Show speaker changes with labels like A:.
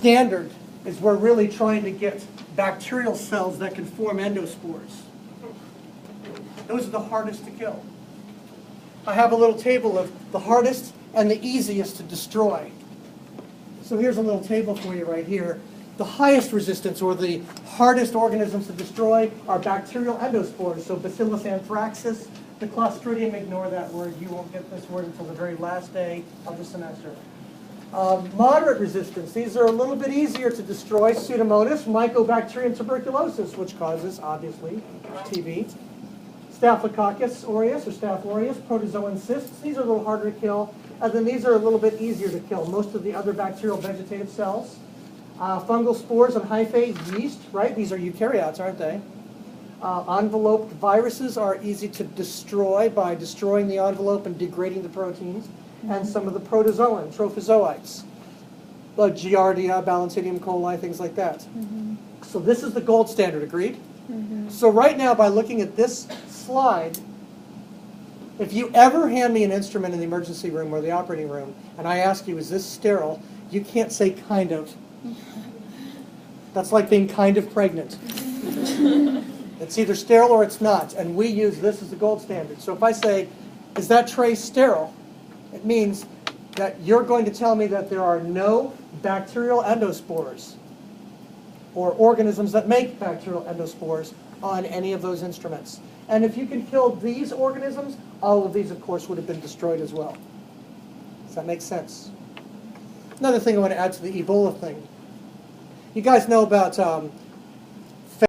A: standard is we're really trying to get bacterial cells that can form endospores. Those are the hardest to kill. I have a little table of the hardest and the easiest to destroy. So here's a little table for you right here. The highest resistance, or the hardest organisms to destroy, are bacterial endospores. So Bacillus anthracis, the Clostridium, ignore that word. You won't get this word until the very last day of the semester. Moderate resistance, these are a little bit easier to destroy. Pseudomonas, Mycobacterium tuberculosis, which causes, obviously, TB. Staphylococcus aureus, or Staph aureus, protozoan cysts, these are a little harder to kill. And then these are a little bit easier to kill. Most of the other bacterial vegetative cells. Fungal spores and hyphae, yeast, right? These are eukaryotes, aren't they? Enveloped viruses are easy to destroy by destroying the envelope and degrading the proteins. And some of the protozoan, trophozoites, like Giardia, Balancidium coli, things like that. So this is the gold standard, agreed? So right now, by looking at this slide, if you ever hand me an instrument in the emergency room or the operating room, and I ask you, is this sterile, you can't say kind of. That's like being kind of pregnant. It's either sterile or it's not, and we use this as the gold standard. So if I say, is that tray sterile, it means that you're going to tell me that there are no bacterial endospores or organisms that make bacterial endospores on any of those instruments. And if you can kill these organisms, all of these, of course, would have been destroyed as well. Does that make sense? Another thing I want to add to the Ebola thing. You guys know about